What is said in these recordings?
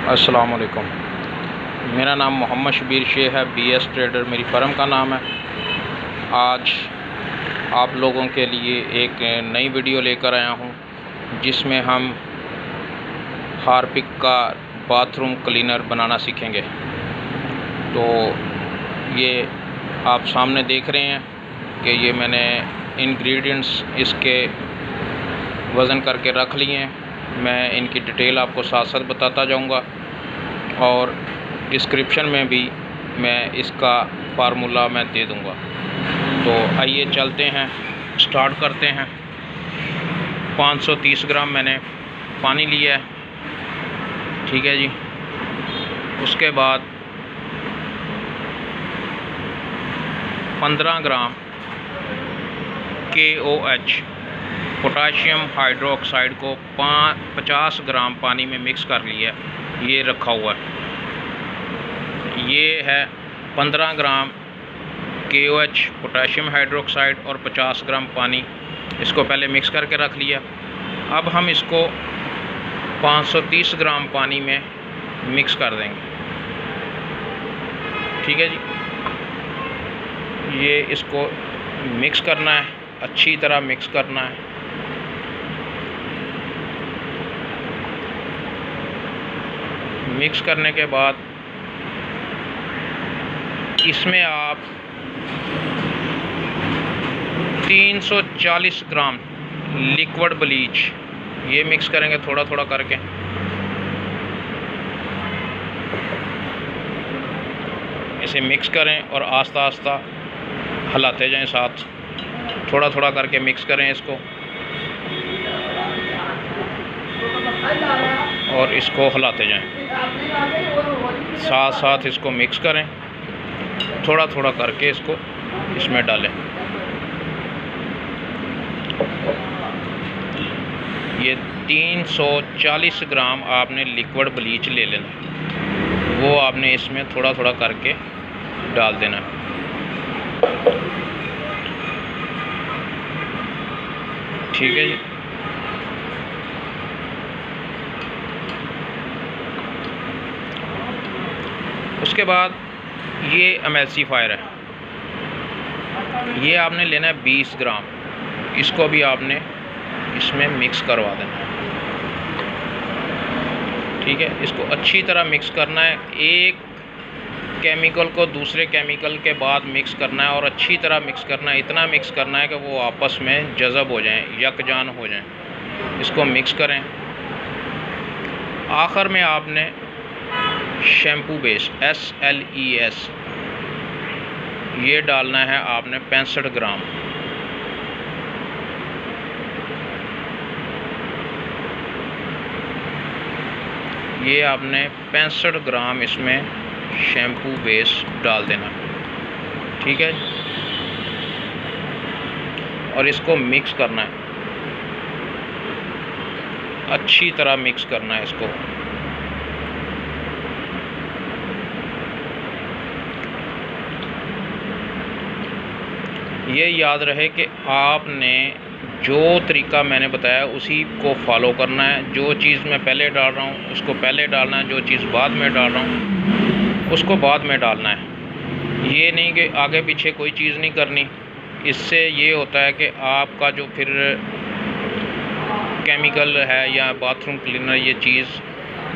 अस्सलाम वालेकुम। मेरा नाम मोहम्मद शबीर शेख है। BS ट्रेडर मेरी फ़र्म का नाम है। आज आप लोगों के लिए एक नई वीडियो लेकर आया हूं, जिसमें हम हार्पिक का बाथरूम क्लीनर बनाना सीखेंगे। तो ये आप सामने देख रहे हैं कि ये मैंने इंग्रेडिएंट्स इसके वज़न करके रख लिए हैं। मैं इनकी डिटेल आपको साथ साथ बताता जाऊंगा और डिस्क्रिप्शन में भी मैं इसका फार्मूला मैं दे दूंगा। तो आइए चलते हैं, स्टार्ट करते हैं। 530 ग्राम मैंने पानी लिया है, ठीक है जी। उसके बाद 15 ग्राम KOH पोटाशियम हाइड्रोक्साइड को 50 ग्राम पानी में मिक्स कर लिया, ये रखा हुआ है। ये है 15 ग्राम KOH पोटाशियम हाइड्रोक्साइड और 50 ग्राम पानी, इसको पहले मिक्स करके रख लिया। अब हम इसको 530 ग्राम पानी में मिक्स कर देंगे, ठीक है जी। ये इसको मिक्स करना है, अच्छी तरह मिक्स करना है। मिक्स करने के बाद इसमें आप 340 ग्राम लिक्विड ब्लीच ये मिक्स करेंगे, थोड़ा थोड़ा करके। इसे मिक्स करें और आस्ता आस्ता हिलाते जाएं साथ, थोड़ा थोड़ा करके मिक्स करें इसको और इसको हिलाते जाएं, साथ साथ इसको मिक्स करें, थोड़ा थोड़ा करके इसको इसमें डालें। ये 340 ग्राम आपने लिक्विड ब्लीच ले लेना, वो आपने इसमें थोड़ा थोड़ा करके डाल देना, ठीक है जी। उसके बाद ये एमल्सिफायर है, ये आपने लेना है 20 ग्राम, इसको भी आपने इसमें मिक्स करवा देना, ठीक है। इसको अच्छी तरह मिक्स करना है, एक केमिकल को दूसरे केमिकल के बाद मिक्स करना है और अच्छी तरह मिक्स करना है। इतना मिक्स करना है कि वो आपस में जज़ब हो जाएं, यकजान हो जाएं। इसको मिक्स करें। आखिर में आपने शैम्पू बेस SLES ये डालना है आपने 65 ग्राम। ये आपने 65 ग्राम इसमें शैम्पू बेस डाल देना, ठीक है। और इसको मिक्स करना है, अच्छी तरह मिक्स करना है इसको। ये याद रहे कि आपने जो तरीका मैंने बताया उसी को फॉलो करना है। जो चीज़ मैं पहले डाल रहा हूँ उसको पहले डालना है, जो चीज़ बाद में डाल रहा हूँ उसको बाद में डालना है। ये नहीं कि आगे पीछे कोई चीज़ नहीं करनी। इससे ये होता है कि आपका जो फिर केमिकल है या बाथरूम क्लीनर ये चीज़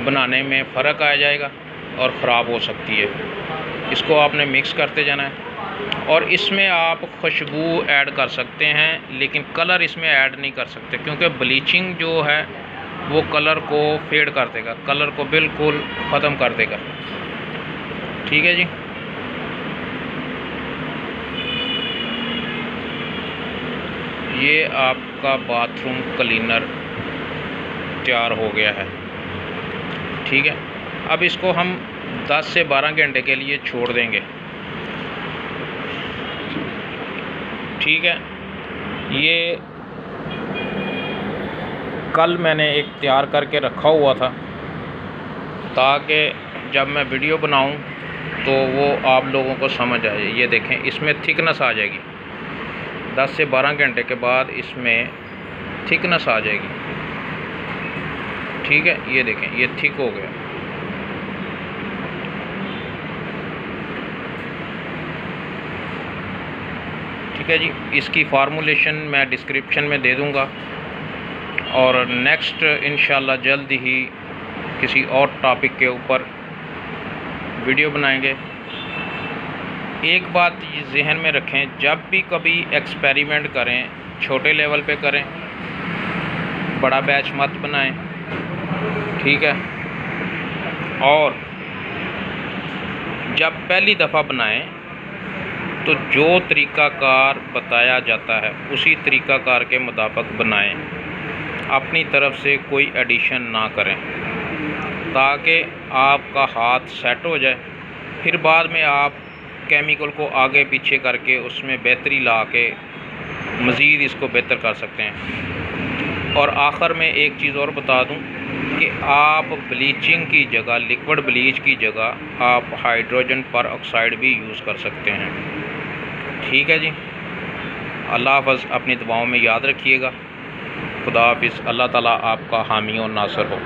बनाने में फ़र्क आ जाएगा और ख़राब हो सकती है। इसको आपने मिक्स करते जाना है और इसमें आप खुशबू ऐड कर सकते हैं, लेकिन कलर इसमें ऐड नहीं कर सकते, क्योंकि ब्लीचिंग जो है वो कलर को फेड कर देगा, कलर को बिल्कुल ख़त्म कर देगा, ठीक है जी। ये आपका बाथरूम क्लीनर तैयार हो गया है, ठीक है। अब इसको हम 10 से 12 घंटे के लिए छोड़ देंगे, ठीक है। ये कल मैंने एक तैयार करके रखा हुआ था ताकि जब मैं वीडियो बनाऊं तो वो आप लोगों को समझ आए। ये देखें, इसमें थिकनेस आ जाएगी, 10 से 12 घंटे के बाद इसमें थिकनेस आ जाएगी, ठीक है। ये देखें, ये थिक हो गया। ठीक है जी। इसकी फार्मूलेशन मैं डिस्क्रिप्शन में दे दूँगा और नेक्स्ट इंशाल्लाह जल्द ही किसी और टॉपिक के ऊपर वीडियो बनाएंगे। एक बात जहन में रखें, जब भी कभी एक्सपेरिमेंट करें छोटे लेवल पे करें, बड़ा बैच मत बनाएं, ठीक है। और जब पहली दफ़ा बनाएं तो जो तरीक़ाकार बताया जाता है उसी तरीक़ाकार के मुताबिक बनाएं, अपनी तरफ से कोई एडिशन ना करें, ताकि आपका हाथ सेट हो जाए। फिर बाद में आप केमिकल को आगे पीछे करके उसमें बेहतरी ला के मज़ीद इसको बेहतर कर सकते हैं। और आखिर में एक चीज़ और बता दूं कि आप ब्लीचिंग की जगह, लिक्विड ब्लीच की जगह आप हाइड्रोजन परऑक्साइड भी यूज़ कर सकते हैं, ठीक है जी। अल्लाह हाफ़िज़, अपनी दुआओं में याद रखिएगा। खुदा हाफ़िज़। अल्लाह ताला आपका हामी और नासर हो।